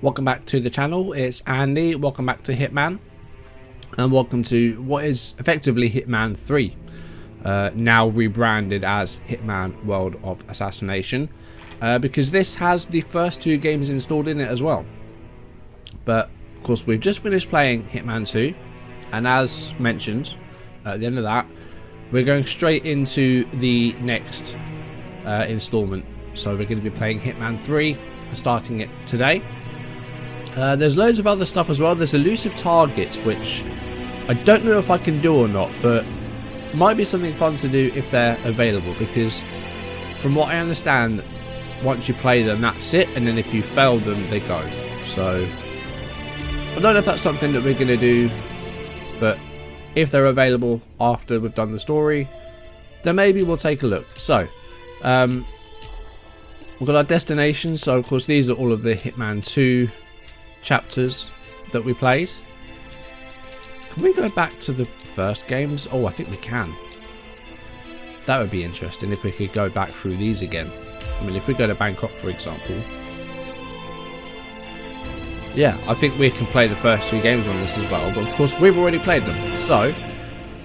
Welcome back to the channel, it's Andy, welcome back to Hitman, and welcome to what is effectively Hitman 3, now rebranded as Hitman World of Assassination, because this has the first two games installed in it as well. But of course we've just finished playing Hitman 2, and as mentioned at the end of that, we're going straight into the next installment. So we're going to be playing Hitman 3, starting it today. There's loads of other stuff as well. There's elusive targets, which I don't know if I can do or not, but might be something fun to do if they're available, because from what I understand, once you play them, that's it, and then if you fail them, they go. So I don't know if that's something that we're going to do, but if they're available after we've done the story, then maybe we'll take a look. So we've got our destination. So of course these are all of the Hitman 2 chapters that we played. Can we go back to the first games? Oh, I think we can. That would be interesting if we could go back through these again. I mean, if we go to Bangkok, for example. Yeah, I think we can play the first two games on this as well, but of course we've already played them. So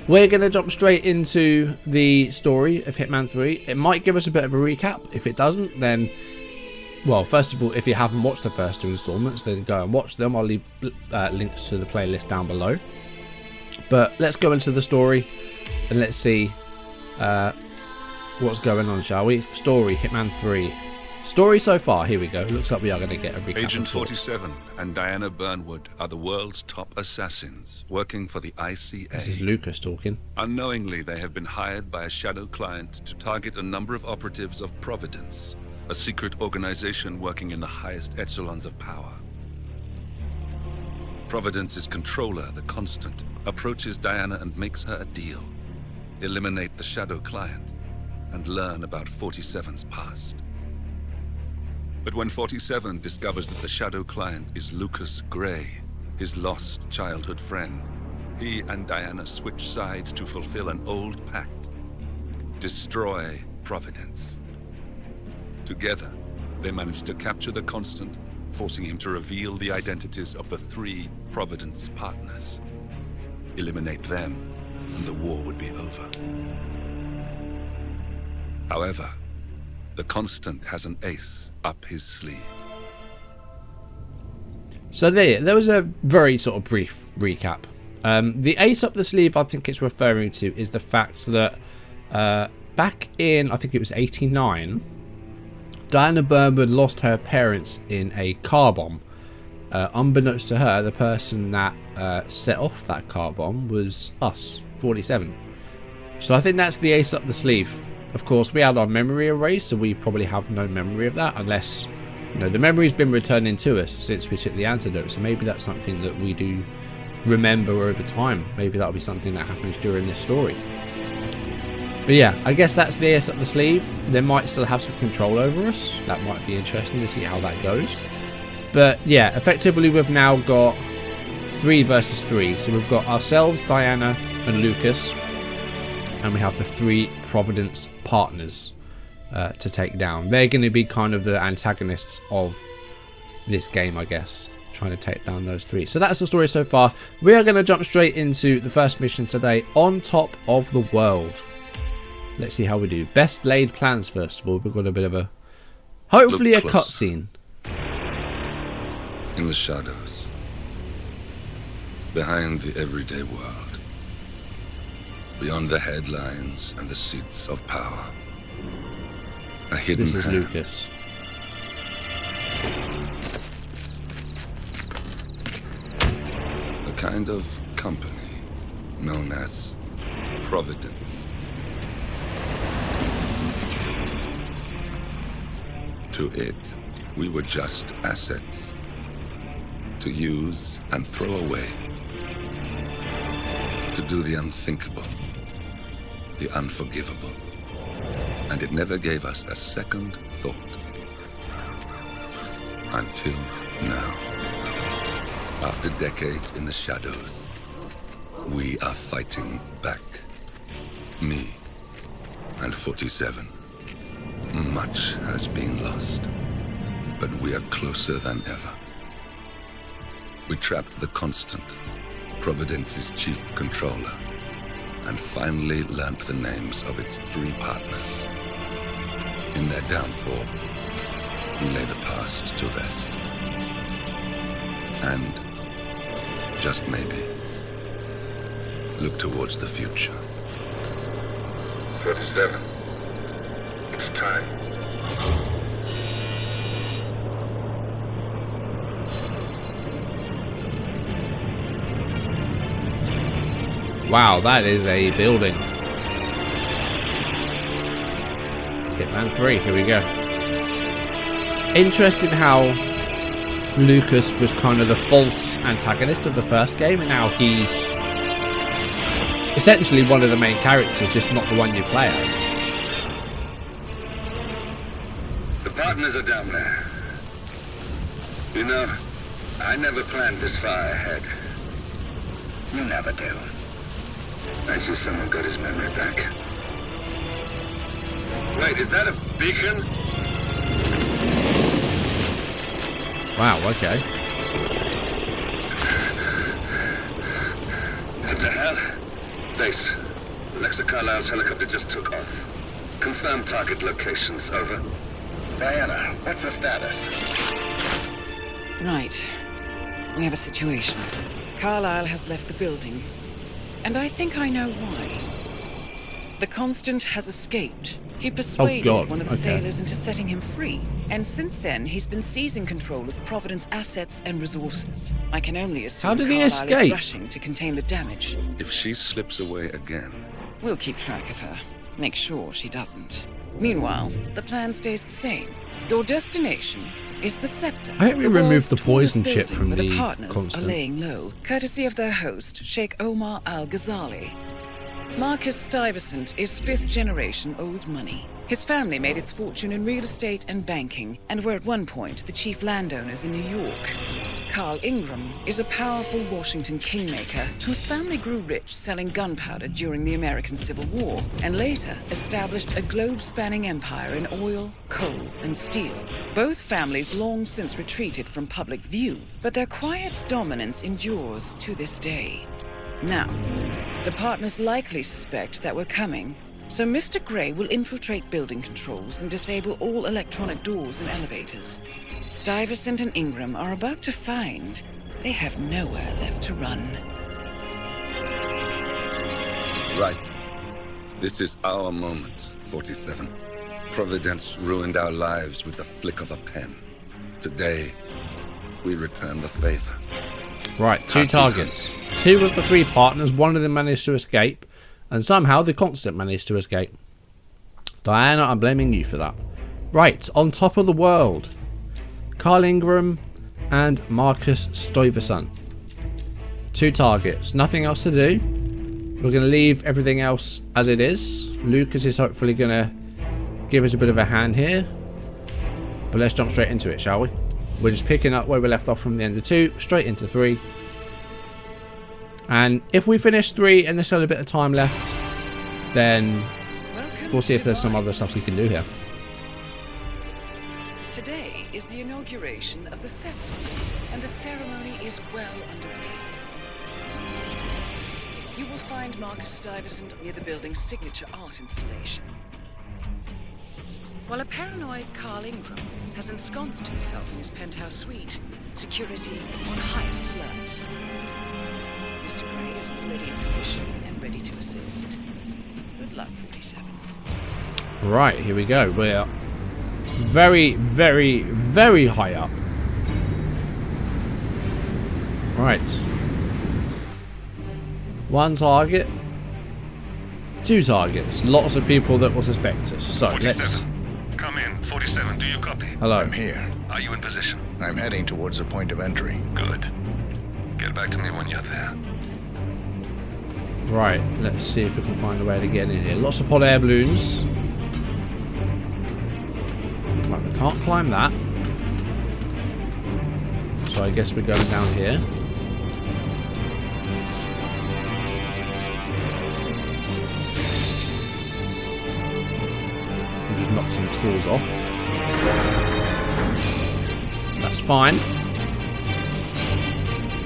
we're going to jump straight into the story of Hitman 3. It might give us a bit of a recap. If it doesn't, then, well, first of all, if you haven't watched the first two installments, then go and watch them. I'll leave links to the playlist down below. But let's go into the story and let's see what's going on, shall we? Story, Hitman 3. Story so far, here we go. Looks like we are going to get a recap. Agent 47 and Diana Burnwood are the world's top assassins, working for the ICA. This is Lucas talking. Unknowingly, they have been hired by a shadow client to target a number of operatives of Providence, a secret organization working in the highest echelons of power. Providence's controller, the Constant, approaches Diana and makes her a deal. Eliminate the shadow client and learn about 47's past. But when 47 discovers that the shadow client is Lucas Gray, his lost childhood friend, he and Diana switch sides to fulfill an old pact: destroy Providence. Together, they manage to capture the Constant, forcing him to reveal the identities of the three Providence partners. Eliminate them, and the war would be over. However, the Constant has an ace up his sleeve. So there was a very sort of brief recap. The ace up the sleeve I think it's referring to is the fact that back in, I think it was 89, Diana Burnwood lost her parents in a car bomb. Unbeknownst to her, the person that set off that car bomb was us, 47. So I think that's the ace up the sleeve. Of course, we had our memory erased, so we probably have no memory of that, unless, you know, the memory's been returning to us since we took the antidote. So maybe that's something that we do remember over time. Maybe that'll be something that happens during this story. But yeah, I guess that's the ace up the sleeve. They might still have some control over us. That might be interesting to see how that goes. But yeah, effectively we've now got 3 versus 3. So we've got ourselves, Diana and Lucas, and we have the 3 Providence partners to take down. They're going to be kind of the antagonists of this game, I guess, trying to take down those 3. So that's the story so far. We are going to jump straight into the first mission today, On Top of the World. Let's see how we do. Best laid plans, first of all. We've got a bit of a, hopefully a cutscene. In the shadows, behind the everyday world, beyond the headlines and the seats of power, a hidden This is hand. Lucas. A kind of company known as Providence. To it, we were just assets to use and throw away, to do the unthinkable, the unforgivable, and it never gave us a second thought. Until now. After decades in the shadows, we are fighting back. Me and 47. Much has been lost, but we are closer than ever. We trapped the Constant, Providence's chief controller, and finally learnt the names of its 3 partners. In their downfall, we lay the past to rest. And, just maybe, look towards the future. 37. It's time. Wow, that is a building. Hitman 3, here we go. Interesting how Lucas was kind of the false antagonist of the first game, and now he's essentially one of the main characters, just not the one you play as. The partners are down there. You know, I never planned this far ahead. You never do. I see someone got his memory back. Wait, is that a beacon? Wow, okay. What the hell? Base. Alexa Carlisle's helicopter just took off. Confirm target locations, over. Diana, what's the status? Right. We have a situation. Carlisle has left the building. And I think I know why. The Constant has escaped. He persuaded one of the sailors into setting him free. And since then, he's been seizing control of Providence assets and resources. I can only assume Carlisle is rushing to contain the damage. If she slips away again... We'll keep track of her. Make sure she doesn't. Meanwhile, the plan stays the same. Your destination is the Scepter. I hope we remove the poison chip from the Constant. Are laying low, courtesy of their host, Sheikh Omar Al-Ghazali. Marcus Stuyvesant is 5th generation old money. His family made its fortune in real estate and banking, and were at one point the chief landowners in New York. Carl Ingram is a powerful Washington kingmaker whose family grew rich selling gunpowder during the American Civil War, and later established a globe-spanning empire in oil, coal, and steel. Both families long since retreated from public view, but their quiet dominance endures to this day. Now, the partners likely suspect that we're coming, so Mr. Gray will infiltrate building controls and disable all electronic doors and elevators. Stuyvesant and Ingram are about to find they have nowhere left to run. Right. This is our moment, 47. Providence ruined our lives with the flick of a pen. Today, we return the favor. Right, 2 targets. 2 of the 3 partners, one of them managed to escape, and somehow the Constant managed to escape. Diana, I'm blaming you for that. Right, on top of the world. Carl Ingram and Marcus Stuyvesant. 2 targets, nothing else to do. We're going to leave everything else as it is. Lucas is hopefully going to give us a bit of a hand here. But let's jump straight into it, shall we? We're just picking up where we left off from the end of 2, straight into 3. And if we finish 3 and there's still a bit of time left, then we'll see if there's some other stuff we can do here. Today is the inauguration of the Scepter, and the ceremony is well underway. You will find Marcus Stuyvesant near the building's signature art installation, while a paranoid Carl Ingram has ensconced himself in his penthouse suite, security on highest alert. Mr. Gray is already in position and ready to assist. Good luck, 47. Right, here we go. We're very, very, very high up. Right. 1 target. 2 targets. Lots of people that will suspect us. So 47. Let's... Come in. 47, do you copy? Hello. I'm here. Are you in position? I'm heading towards the point of entry. Good. Get back to me when you're there. Right, let's see if we can find a way to get in here. Lots of hot air balloons. Right, we can't climb that. So I guess we're going down here. And just knock some tools off. That's fine.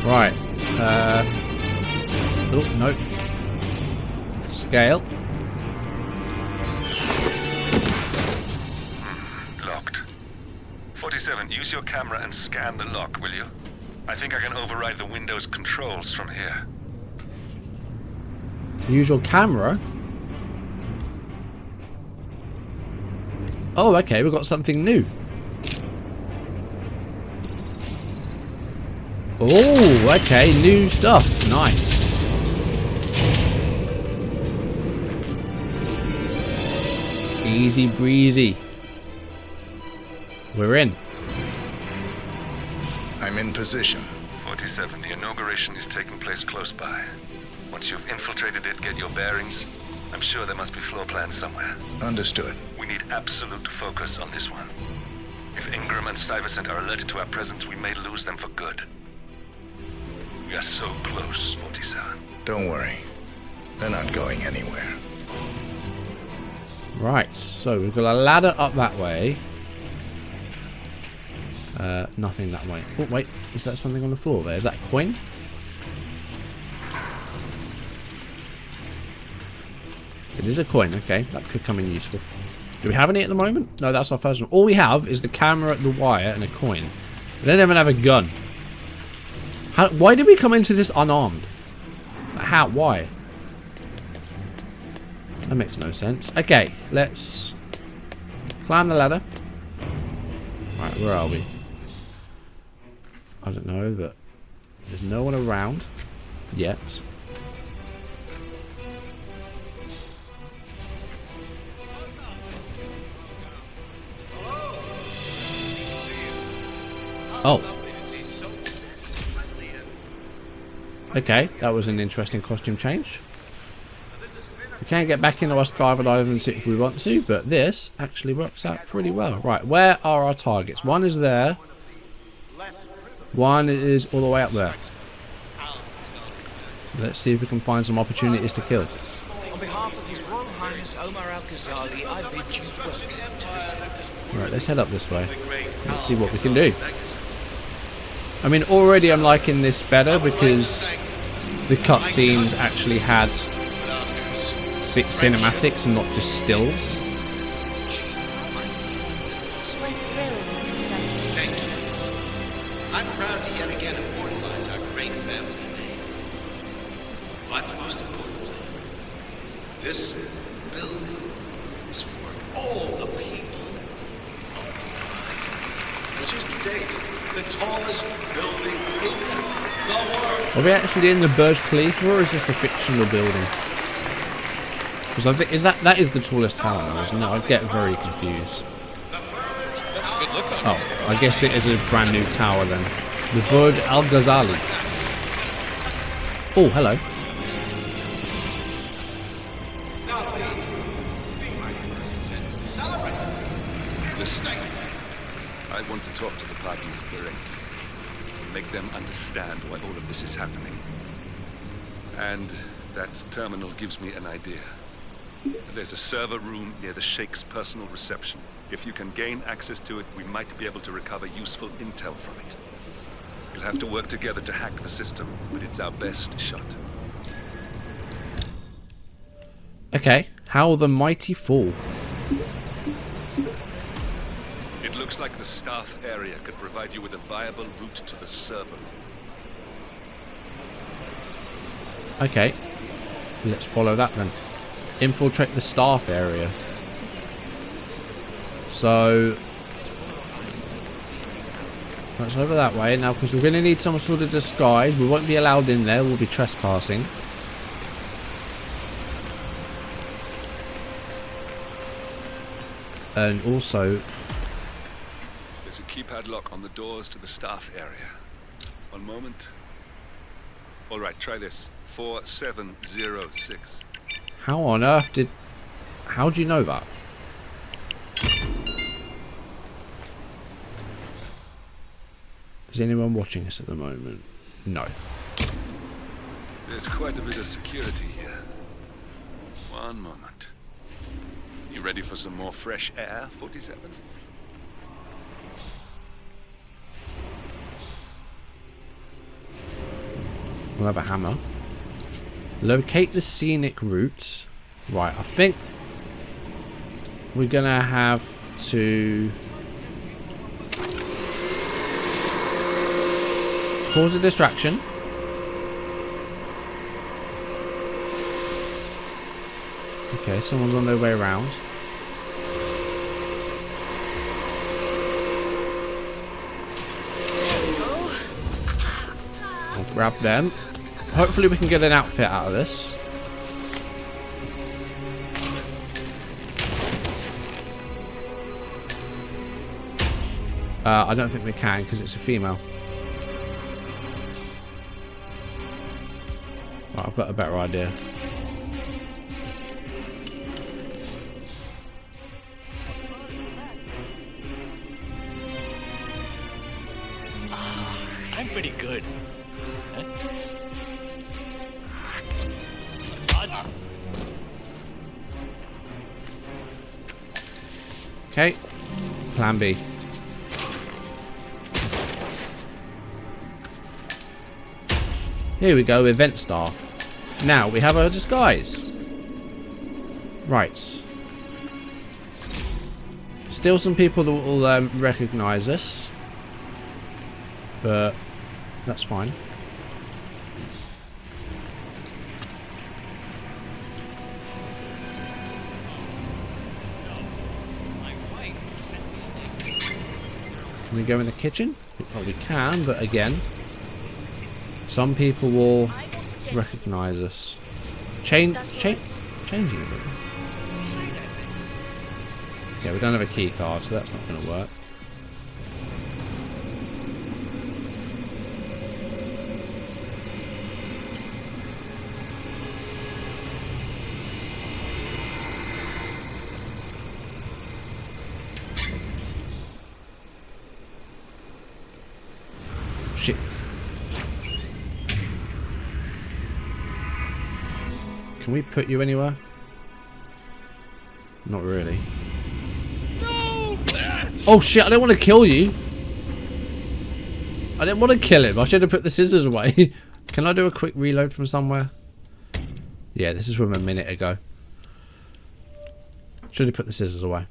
Right. Oh, no. Scale. Locked. 47, use your camera and scan the lock, will you? I think I can override the Windows controls from here. Use your camera? Oh, okay, we've got something new. Oh, okay, new stuff. Nice. Easy breezy. We're in. I'm in position. 47, the inauguration is taking place close by. Once you've infiltrated it, get your bearings. I'm sure there must be floor plans somewhere. Understood. We need absolute focus on this one. If Ingram and Stuyvesant are alerted to our presence, we may lose them for good. We are so close, 47. Don't worry. They're not going anywhere. Right, so we've got a ladder up that way. Nothing that way. Oh, wait. Is that something on the floor there? Is that a coin? It is a coin. Okay, that could come in useful. Do we have any at the moment? No, that's our first one. All we have is the camera, the wire, and a coin. We don't even have a gun. Why did we come into this unarmed? How? Why? That makes no sense. Okay, let's climb the ladder. Right, where are we? I don't know, but there's no one around yet. Oh. Okay, that was an interesting costume change. We can get back into our Skyville Island suit if we want to, but this actually works out pretty well. Right, where are our targets? One is there. One is all the way up there. So let's see if we can find some opportunities to kill. On behalf of His Royal Highness Omar Al-Ghazali, I bid you welcome to the center. Right, let's head up this way. Let's see what we can do. I mean, already I'm liking this better because the cutscenes actually had cinematics and not just stills. Thank you. I'm proud to yet again immortalize our great family name. But most importantly, this building is for all the people of Dubai, which is today the tallest building in the world. Are we actually in the Burj Khalifa, or is this a fictional building? Because I think that is the tallest tower now, isn't it? I get very confused. That's a good look on it. Oh, I guess it is a brand new tower then. The Burj Al Ghazali. Oh, hello. Now please, be my guests and celebrate. Listen, I want to talk to the parties directly. Make them understand why all of this is happening. And that terminal gives me an idea. There's a server room near the Sheikh's personal reception. If you can gain access to it, we might be able to recover useful intel from it. We'll have to work together to hack the system, but it's our best shot. Okay, how the mighty fall. It looks like the staff area could provide you with a viable route to the server. Okay, let's follow that then. Infiltrate the staff area. So that's over that way. Now, because we're going to need some sort of disguise. We won't be allowed in there. We'll be trespassing. And also, There's a keypad lock on the doors to the staff area. One moment. All right, try this. 4706. how on earth did... How do you know that? Is anyone watching us at the moment? No. There's quite a bit of security here. One moment. You ready for some more fresh air, 47? We'll have a hammer. Locate the scenic route. Right, I think we're gonna have to cause a distraction. Okay, someone's on their way around. I'll grab them. Hopefully we can get an outfit out of this. I don't think we can because it's a female. Right, I've got a better idea. I'm pretty good. Okay, plan B. Here we go, event staff. Now we have our disguise. Right. Still some people that will recognise us. But that's fine. Can we go in the kitchen? Well, we can, but again, some people will recognise us. Changing a bit. Okay, we don't have a key card, so that's not going to work. Shit. Can we put you anywhere? Not really. No! Oh shit, I don't want to kill you. I didn't want to kill him. I should have put the scissors away. Can I do a quick reload from somewhere? Yeah, this is from a minute ago. Should have put the scissors away.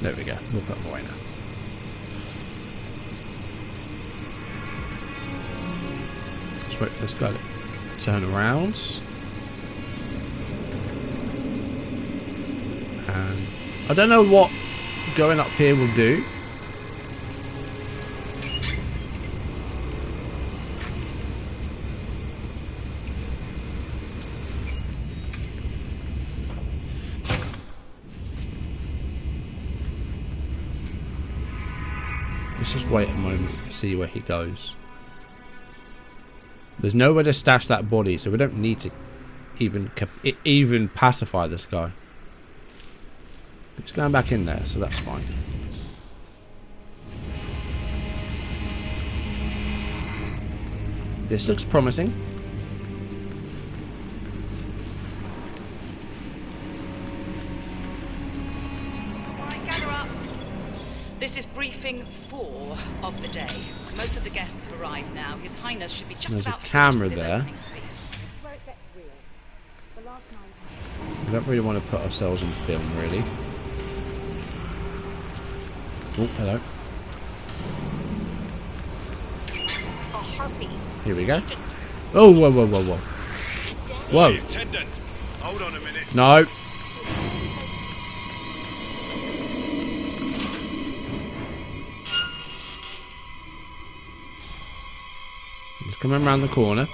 There we go. We'll put them away now. Just wait for this guy to turn around. And I don't know what going up here will do. Let's just wait a moment to see where he goes. There's nowhere to stash that body, so we don't need to even pacify this guy. He's going back in there, so that's fine. This looks promising. This is briefing 4 of the day. Most of the guests have arrived now. His Highness should be just There's a about camera there. We don't really want to put ourselves on film, really. Oh, hello. Here we go. Oh, whoa, whoa, whoa, whoa. Whoa. Attendant, hold on a minute. No. He's coming around the corner.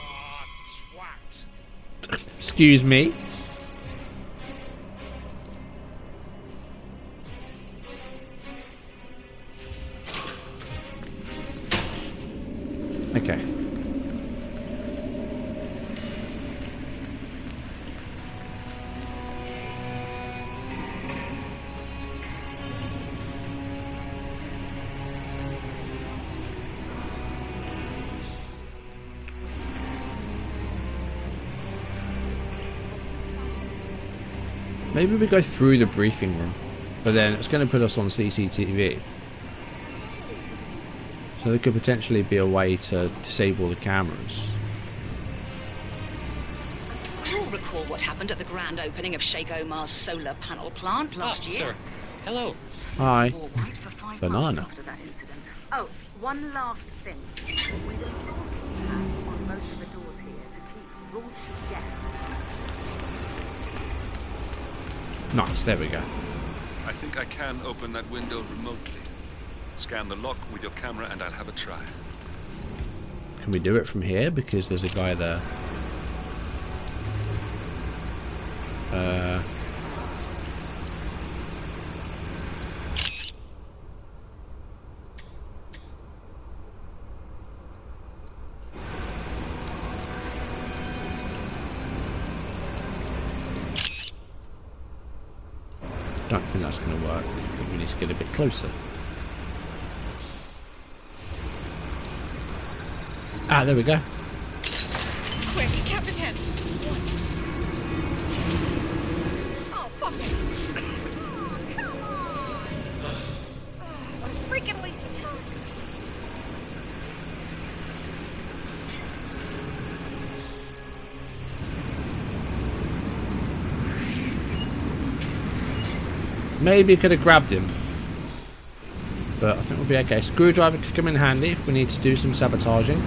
Excuse me. Okay. Maybe we go through the briefing room. but then it's going to put us on CCTV. So there could potentially be a way to disable the cameras. You'll recall what happened at the grand opening of Sheikh Omar's solar panel plant last year. Sir. Hello. Hi. All right for 5 Banana. months after that incident. Oh, one last thing. We installed keypads on most of the doors here to keep raunchy guests. Nice, there we go. I think I can open that window remotely. Scan the lock with your camera and I'll have a try. Can we do it from here? Because there's a guy there. Don't think that's going to work. I think we need to get a bit closer. Ah, there we go. Quick, count to 10. 1. Oh, fuck it. Oh, come on. I'm freaking wasting time. Maybe could have grabbed him, but I think we'll be okay. Screwdriver could come in handy if we need to do some sabotaging.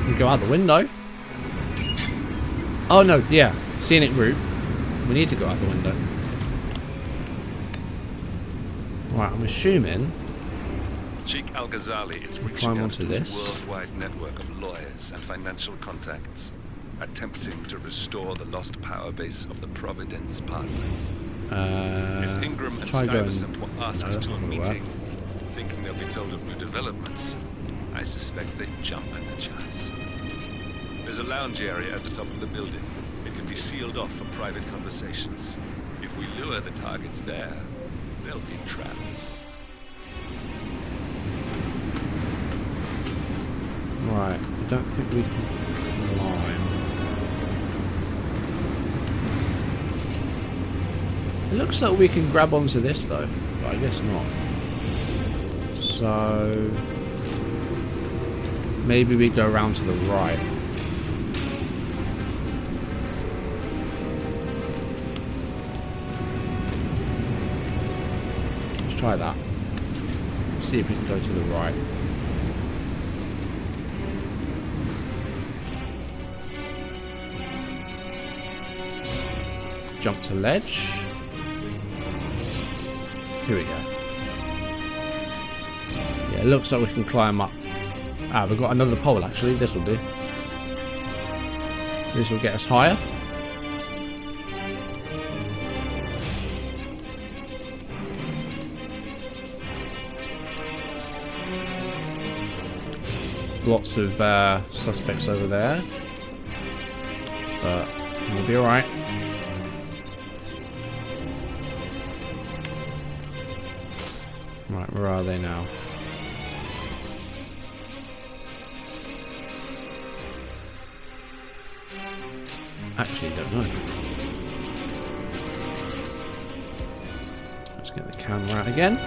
We can go out the window. Oh no, yeah, scenic route. We need to go out the window. Right, I'm assuming. Sheikh Al-Ghazali is reaching Climb out onto to his this. worldwide network of lawyers and financial contacts, attempting to restore the lost power base of the Providence partners. If Ingram and Stuyvesant were asked to a meeting, thinking they'll be told of new developments, I suspect they'd jump at the chance. There's a lounge area at the top of the building. It can be sealed off for private conversations. If we lure the targets there, they'll be trapped. Right, I don't think we can climb. It looks like we can grab onto this though, but I guess not. So maybe we go around to the right. Let's try that. Let's see if we can go to the right. Jump to ledge. Here we go. Yeah, it looks like we can climb up. Ah, we've got another pole actually. This will do. This will get us higher. Lots of suspects over there. But we'll be alright. Right, where are they now? Actually, don't know. Let's get the camera out again.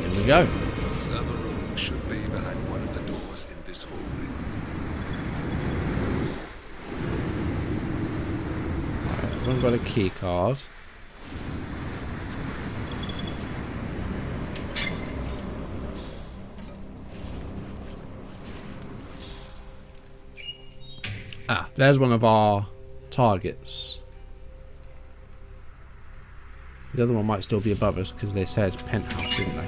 And there we go. The server room should be behind one of the doors in this hallway. I've got a key card. Ah, there's one of our targets. The other one might still be above us because they said penthouse, didn't they?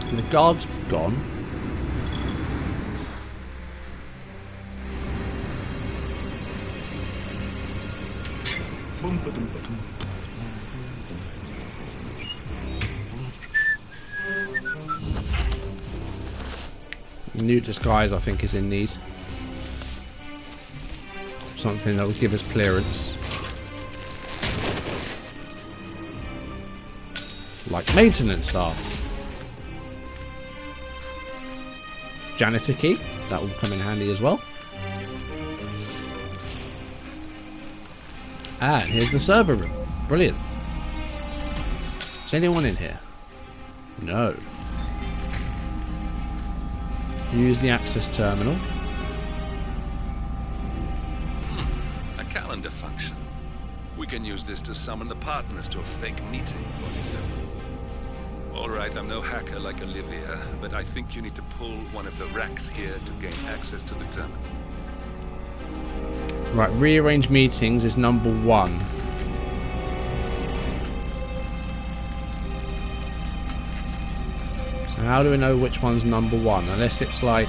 And the guard's gone. New disguise, I think, is in need. Something that will give us clearance. Like maintenance staff. janitor key. That will come in handy as well. And here's the server room. Brilliant. Is anyone in here? No. Use the access terminal. A calendar function. We can use this to summon the partners to a fake meeting, 47. Alright, I'm no hacker like Olivia, but I think you need to pull one of the racks here to gain access to the terminal. Right, rearrange meetings is number 1. So how do we know which one's number 1? Unless it's like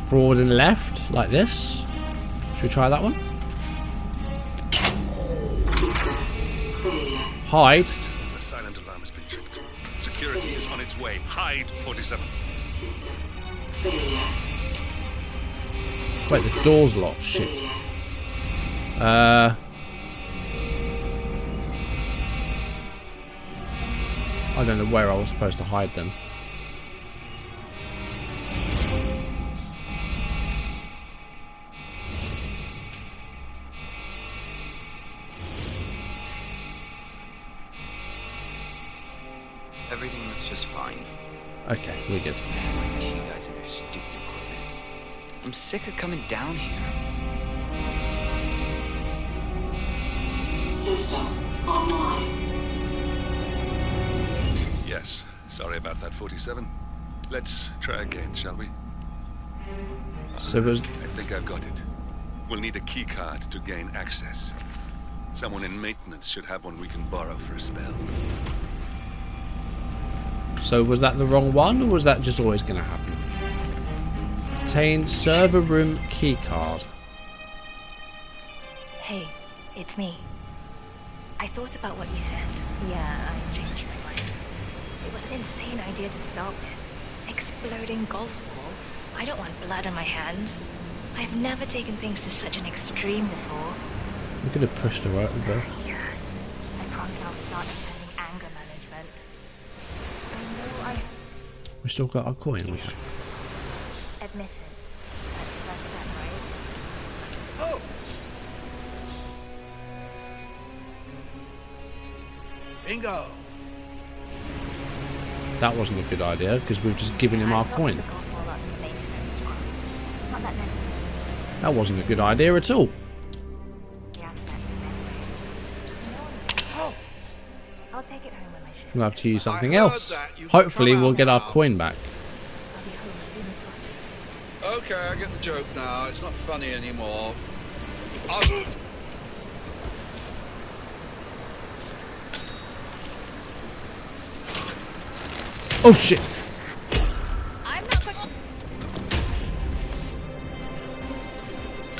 forward and left, like this. Should we try that one? Hide. The silent alarm has been tripped. Security is on its way. Hide, 47. Wait, the door's locked. Shit. I don't know where I was supposed to hide them. Everything looks just fine. Okay, we're good. Like you guys and your stupid equipment. I'm sick of coming down here. System online. Yes, sorry about that, 47. Let's try again, shall we? So was... I think I've got it. We'll need a key card to gain access. Someone in maintenance should have one we can borrow for a spell. So was that the wrong one, or was that just always going to happen? Obtain server room key card. Hey, it's me. I thought about what you said. Yeah, I changed my mind. It was an insane idea to start with. Exploding golf ball. I don't want blood on my hands. I've never taken things to such an extreme before. We could have pushed her over. Yeah. I promise I'll start attending anger management. I know We still got our coin, we have. admitted. That's that, right? Oh! Bingo! That wasn't a good idea, because we've just given him our coin. That wasn't a good idea at all. I'll take it home when I shoot. We'll have to use something else. Hopefully we'll get our coin back. Okay, I get the joke now. It's not funny anymore. Oh shit!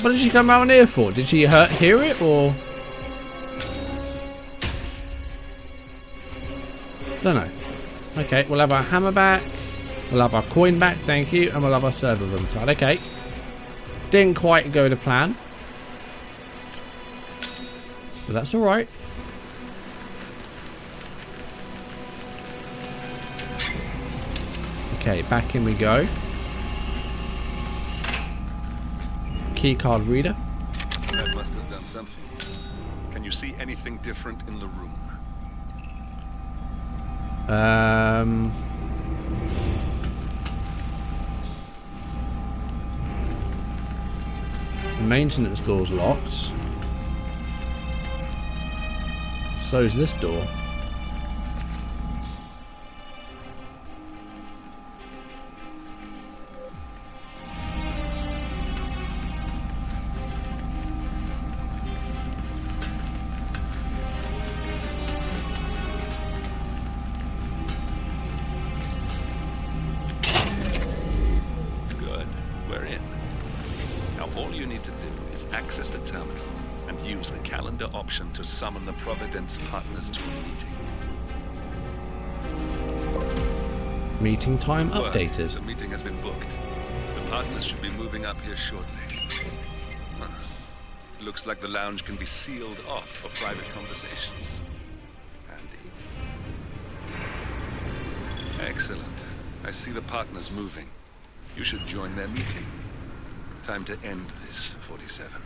What did she come out here for? Did she hear it, or...? Don't know. Okay, we'll have our hammer back. We'll have our coin back, thank you. And we'll have our server room card. Okay. Didn't quite go to plan. But that's alright. Okay, back in we go. Keycard reader. That must have done something. Can you see anything different in the room? Maintenance door's locked. So's this door. Access the terminal and use the calendar option to summon the Providence partners to a meeting. Meeting time Well, updated. the meeting has been booked. The partners should be moving up here shortly. Looks like the lounge can be sealed off for private conversations. Handy. Excellent. I see the partners moving. You should join their meeting. Time to end this, 47.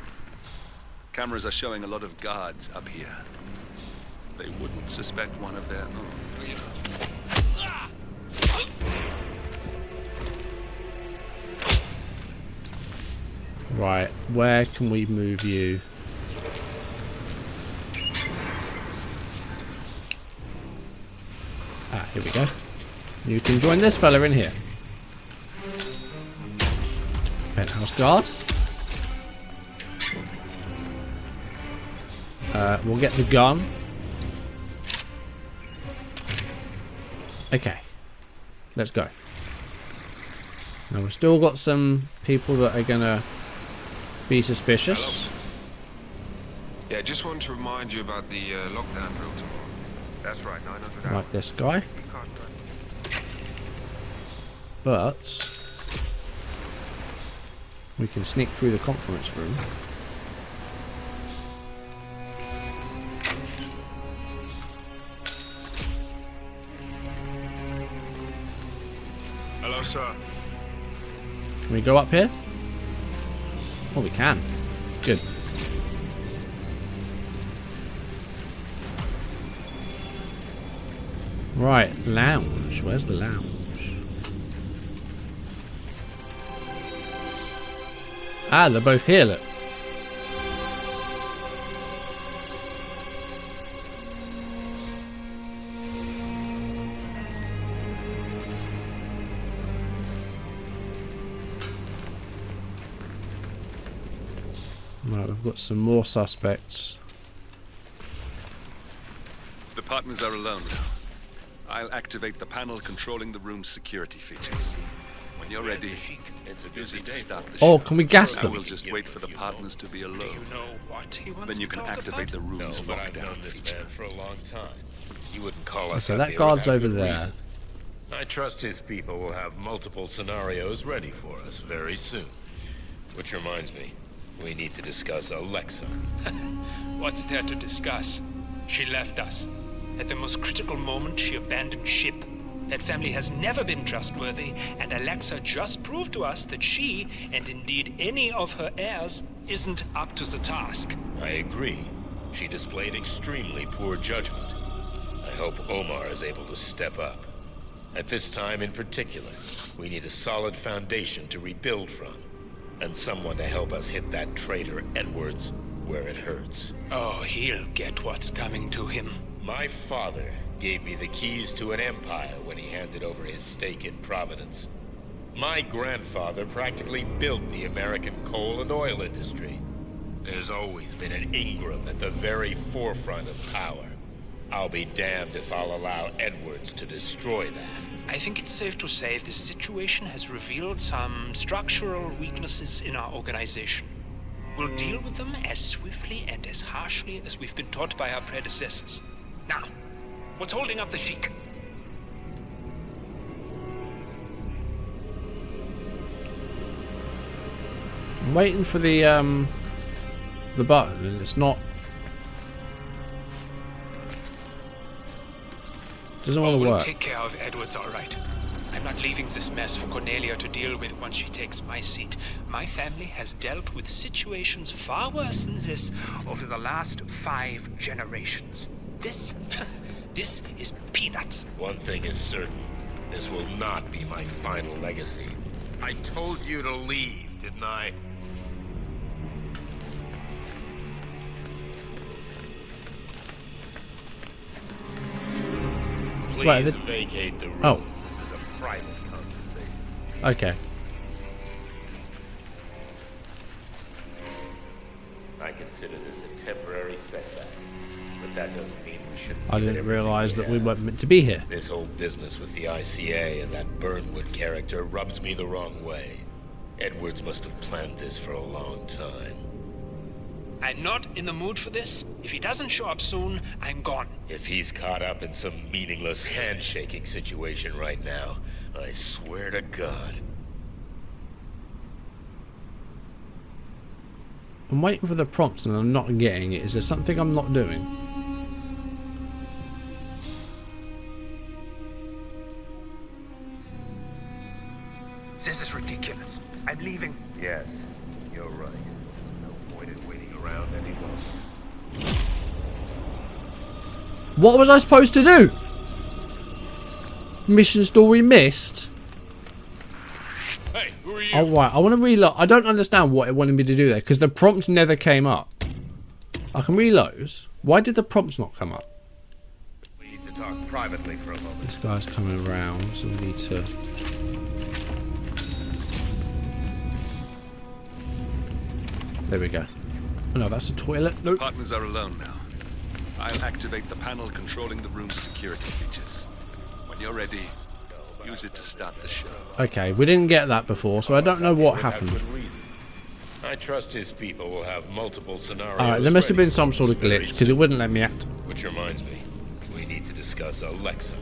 Cameras are showing a lot of guards up here. They wouldn't suspect one of their own. Right, where can we move you? Ah, here we go. You can join this fella in here. Penthouse guards. We'll get the gun. Okay. Let's go. Now we've still got some people that are gonna be suspicious. Hello. Yeah, just wanted to remind you about the lockdown drill tomorrow. That's right, 900 hours. Like this guy. But we can sneak through the conference room. Hello, sir. Can we go up here? Oh, we can. Good. Right, lounge. Where's the lounge? Ah, they're both here, look. Right, we've got some more suspects. The partners are alone now. I'll activate the panel controlling the room's security features. When you're ready, use it to start the Oh, show. can we gas them? I will just wait for the partners to be alone. Then you can activate the room's lockdown feature. For a long time. He wouldn't call us Okay, up that here guard's without over good there. reason. I trust his people will have multiple scenarios ready for us very soon. Which reminds me, we need to discuss Alexa. What's there to discuss? She left us. At the most critical moment, she abandoned ship. That family has never been trustworthy, and Alexa just proved to us that she, and indeed any of her heirs, isn't up to the task. I agree. She displayed extremely poor judgment. I hope Omar is able to step up. At this time in particular, we need a solid foundation to rebuild from, and someone to help us hit that traitor Edwards where it hurts. Oh, he'll get what's coming to him. My father gave me the keys to an empire when he handed over his stake in Providence. My grandfather practically built the American coal and oil industry. There's always been an Ingram at the very forefront of power. I'll be damned if I'll allow Edwards to destroy that. I think it's safe to say this situation has revealed some structural weaknesses in our organization. We'll deal with them as swiftly and as harshly as we've been taught by our predecessors. Now, what's holding up the Sheik? I'm waiting for the button, and it's not. Doesn't want to We'll work. take care of Edwards, all right. I'm not leaving this mess for Cornelia to deal with once she takes my seat. My family has dealt with situations far worse than this over the last 5 generations. This is peanuts. One thing is certain. This will not be my final legacy. I told you to leave, didn't I? Please Right, vacate the room. Oh. This is a private conversation. Okay. I consider this a temporary setback, but that doesn't mean we shouldn't. I didn't realise that we weren't meant to be here. This whole business with the ICA and that Burnwood character rubs me the wrong way. Edwards must have planned this for a long time. I'm not in the mood for this. If he doesn't show up soon, I'm gone. If he's caught up in some meaningless handshaking situation right now, I swear to God. I'm waiting for the prompts and I'm not getting it. Is there something I'm not doing? This is ridiculous. I'm leaving. Yes, you're right. No point in waiting around anymore. What was I supposed to do? Mission story missed? Hey, who are you? Oh, right. I want to reload. I don't understand what it wanted me to do there, because the prompts never came up. I can reload. Why did the prompts not come up? We need to talk privately for a moment. This guy's coming around, so we need to... There we go. Oh no, that's a toilet. Nope. Partners are alone now. I'll activate the panel controlling the room's security features. When you're ready, use it to start the show. Okay, we didn't get that before, so I don't know what happened. I trust his people will have multiple scenarios. Alright, there must have been some sort of glitch, because it wouldn't let me act. Which reminds me, we need to discuss Alexa.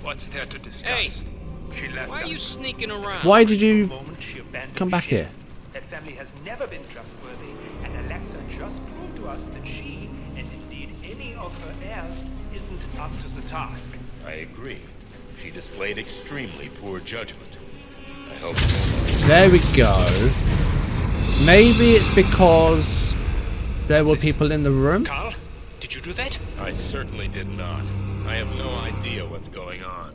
What's there to discuss? Hey, She left why are you us. sneaking around? Why did you The moment she abandoned come back here? That family has never been trustworthy, and Alexa just proved to us that she, and indeed any of her heirs, isn't up to the task. I agree. She displayed extremely poor judgment. I hope. There we go. Maybe it's because there were people in the room? Carl, did you do that? I certainly did not. I have no idea what's going on.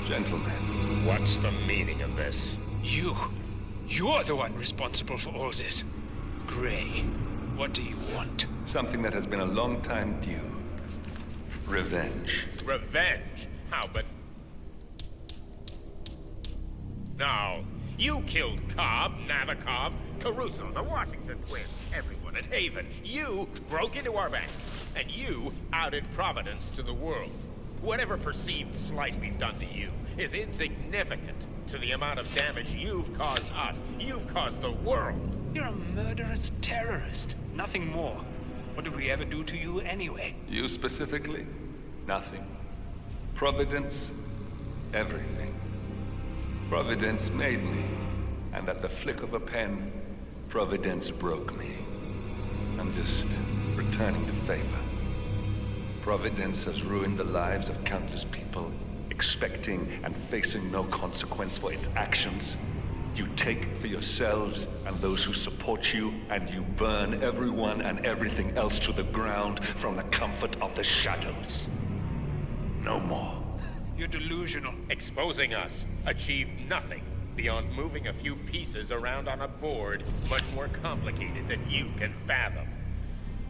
Gentlemen. What's the meaning of this? You're the one responsible for all this. Gray, what do you want? Something that has been a long time due. Revenge. Revenge? How, but... No. You killed Cobb, Nabokov, Caruso, the Washington twins, everyone at Haven. You broke into our banks, and you outed Providence to the world. Whatever perceived slight we've done to you is insignificant to the amount of damage you've caused us. You've caused the world. You're a murderous terrorist. Nothing more. What did we ever do to you anyway? You specifically? Nothing. Providence? Everything. Providence made me, and at the flick of a pen, Providence broke me. I'm just returning the favor. Providence has ruined the lives of countless people, expecting and facing no consequence for its actions. You take for yourselves and those who support you, and you burn everyone and everything else to the ground from the comfort of the shadows. No more. You're delusional. Exposing us achieved nothing beyond moving a few pieces around on a board much more complicated than you can fathom.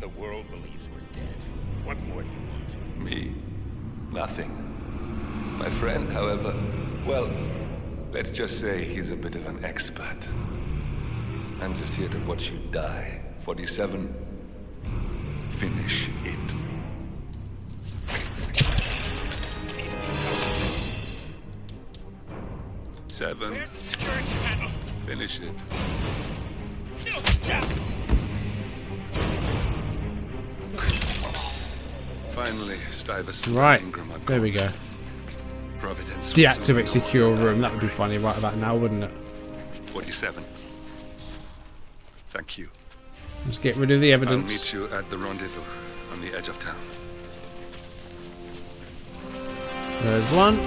The world believes we're dead. What more do you want? Me? Nothing. My friend, however, well, let's just say he's a bit of an expert. I'm just here to watch you die. 47. Finish it. Seven. Where's the security panel? Finish it. Finally, Stuyvesant. Right, Ingram are there we gone. go. Providence. Deactivate secure room. That would be funny right about now, wouldn't it? 47. Thank you. Let's get rid of the I'll evidence. meet you at the rendezvous on the edge of town. There's one.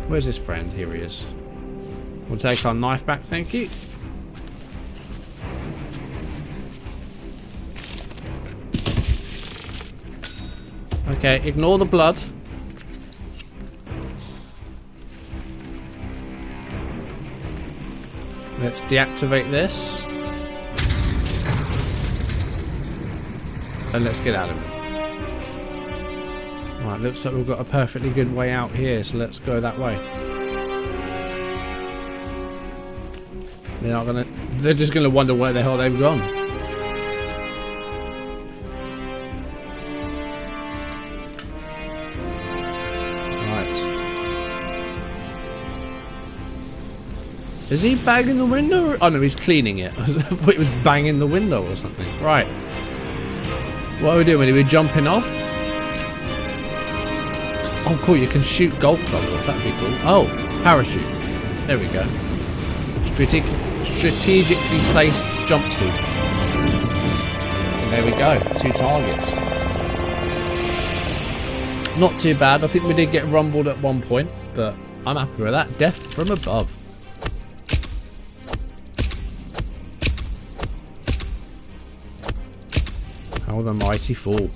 Where's his friend? Here he is. We'll take our knife back, thank you. Okay, ignore the blood. Let's deactivate this. And let's get out of it. Right, looks like we've got a perfectly good way out here, so let's go that way. They're just gonna wonder where the hell they've gone. Is he banging the window? Oh no, he's cleaning it. I thought he was banging the window or something. Right. What are we doing? Are we jumping off? Oh cool, you can shoot golf clubs off. That'd be cool. Oh, parachute. There we go. Strategically placed jumpsuit. And there we go. 2 targets. Not too bad. I think we did get rumbled at one point, but I'm happy with that. Death from above. How the mighty fall.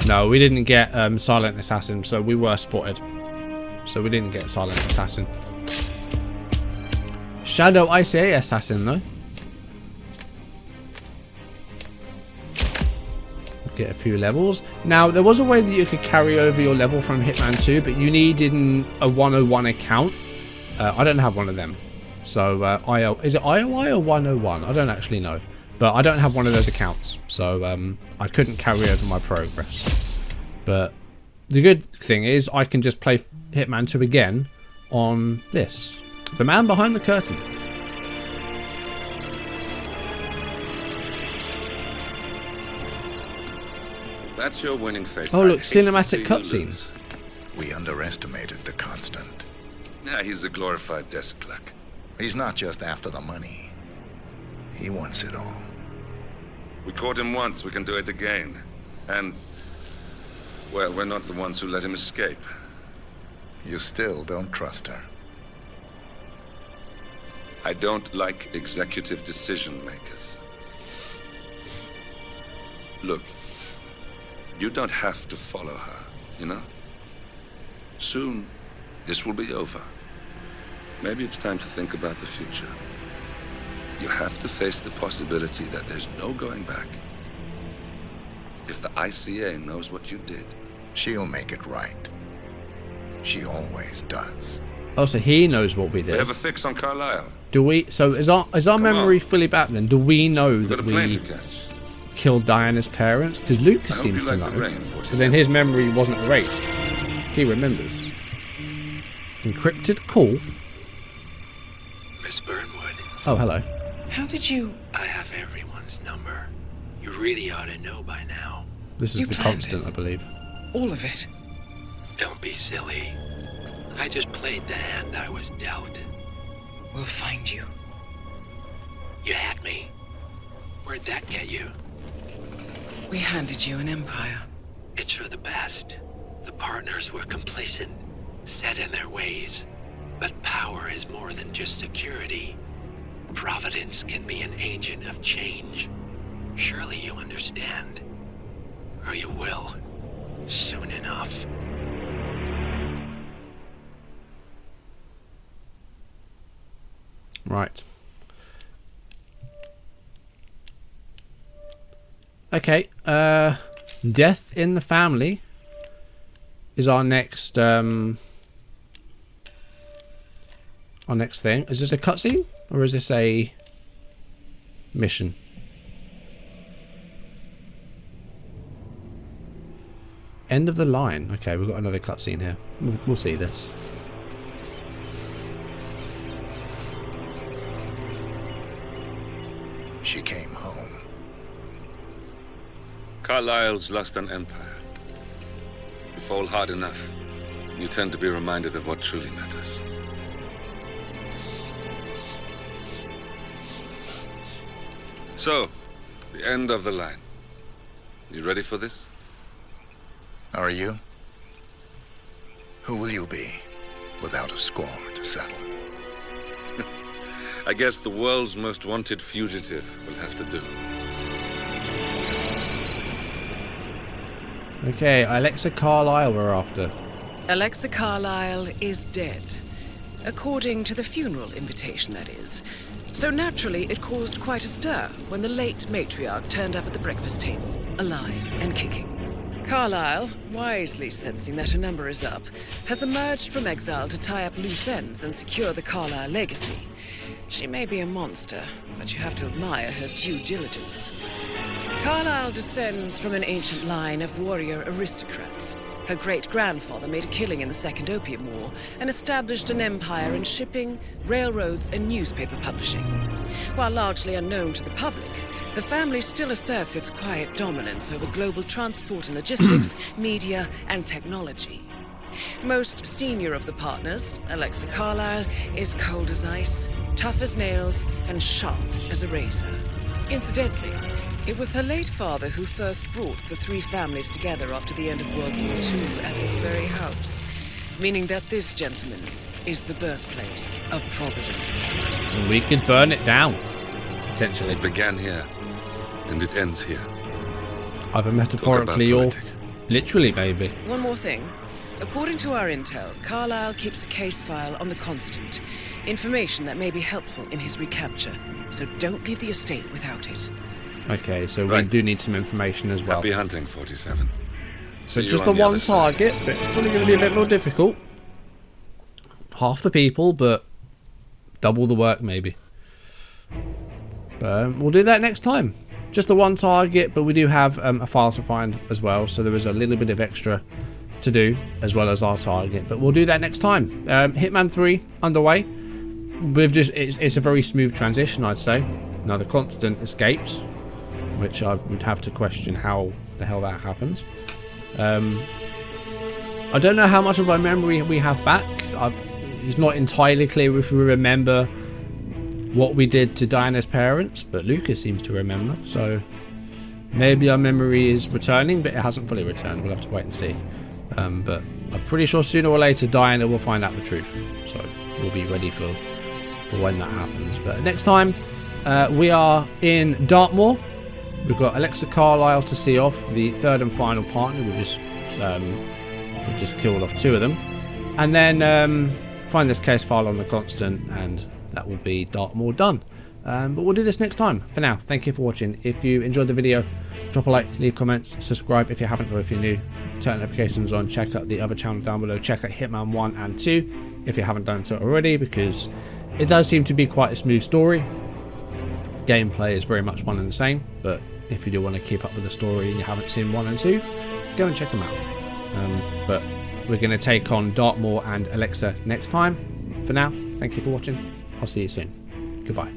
No, we didn't get Silent Assassin, so we were spotted. So we didn't get Silent Assassin. Shadow ICA Assassin, though. Get a few levels. Now, there was a way that you could carry over your level from Hitman 2, but you needed a 101 account. I don't have one of them. So, is it IOI or 101? I don't actually know. But I don't have one of those accounts. So, I couldn't carry over my progress. But the good thing is I can just play Hitman 2 again on this. The man behind the curtain. That's your winning face. Oh look, cinematic cutscenes. We underestimated the Constant. Yeah, he's a glorified desk clerk. He's not just after the money. He wants it all. We caught him once, we can do it again. And, well, we're not the ones who let him escape. You still don't trust her. I don't like executive decision makers. Look, you don't have to follow her, you know? Soon, this will be over. Maybe it's time to think about the future. You have to face the possibility that there's no going back. If the ICA knows what you did, she'll make it right. She always does. Oh, so he knows what we did. We have a fix on Carlisle. Do we? So is our memory fully back then? Do we know that we killed Diana's parents? Because Lucas seems to know. But then his memory wasn't erased. He remembers. Encrypted call. Miss Burnwood. Oh, hello. How did you... I have everyone's number. You really ought to know by now. This is the Constant, I believe. All of it. Don't be silly. I just played the hand I was dealt. We'll find you. You had me. Where'd that get you? We handed you an empire. It's for the best. The partners were complacent, set in their ways. But power is more than just security. Providence can be an agent of change. Surely you understand. Or you will. Soon enough. Right. Okay. Death in the family is our next thing. Is this a cutscene or is this a mission? End of the line. Okay, we've got another cutscene here. We'll see this. She came home. Carlisle's lost an empire. You fall hard enough, you tend to be reminded of what truly matters. So, the end of the line. You ready for this? Are you? Who will you be without a score to settle? I guess the world's most wanted fugitive will have to do. Okay, Alexa Carlisle we're after. Alexa Carlisle is dead. According to the funeral invitation, that is. So naturally, it caused quite a stir when the late matriarch turned up at the breakfast table, alive and kicking. Carlisle, wisely sensing that her number is up, has emerged from exile to tie up loose ends and secure the Carlisle legacy. She may be a monster, but you have to admire her due diligence. Carlisle descends from an ancient line of warrior aristocrats. Her great-grandfather made a killing in the Second Opium War and established an empire in shipping, railroads, and newspaper publishing. While largely unknown to the public, the family still asserts its quiet dominance over global transport and logistics, media, and technology. Most senior of the partners, Alexa Carlisle, is cold as ice, tough as nails, and sharp as a razor. Incidentally, It was her late father who first brought the three families together after the end of World War II at this very house, meaning that this, gentleman, is the birthplace of Providence. We could burn it down, potentially. It began here, and it ends here. Either metaphorically or literally, baby. One more thing. According to our intel, Carlisle keeps a case file on the Constant. Information that may be helpful in his recapture. So don't leave the estate without it. Okay, so we do need some information as well. Happy hunting, 47. So just the one target, but it's probably going to be a bit more difficult. Half the people, but double the work maybe. But we'll do that next time. Just the one target, but we do have a file to find as well, so there is a little bit of extra to do as well as our target. But we'll do that next time. Hitman 3 underway. It's a very smooth transition, I'd say. Now the Constant escaped, which I would have to question how the hell that happens. I don't know how much of our memory we have back. It's not entirely clear if we remember what we did to Diana's parents, but Lucas seems to remember, so maybe our memory is returning, but it hasn't fully returned. We'll have to wait and see. But I'm pretty sure sooner or later Diana will find out the truth, so we'll be ready for when that happens. But next time we are in Dartmoor. We've got Alexa Carlisle to see off, the third and final partner. We've just killed off 2 of them, and then find this case file on the Constant, and that will be Dartmoor done. But we'll do this next time. For now, thank you for watching. If you enjoyed the video, drop a like, leave comments, subscribe if you haven't, or if you're new, turn notifications on, check out the other channel down below, check out Hitman 1 and 2 if you haven't done so already, because it does seem to be quite a smooth story. Gameplay is very much one and the same, but if you do want to keep up with the story and you haven't seen 1 and 2, go and check them out. But we're going to take on Dartmoor and Alexa next time. For now, thank you for watching. I'll see you soon. Goodbye.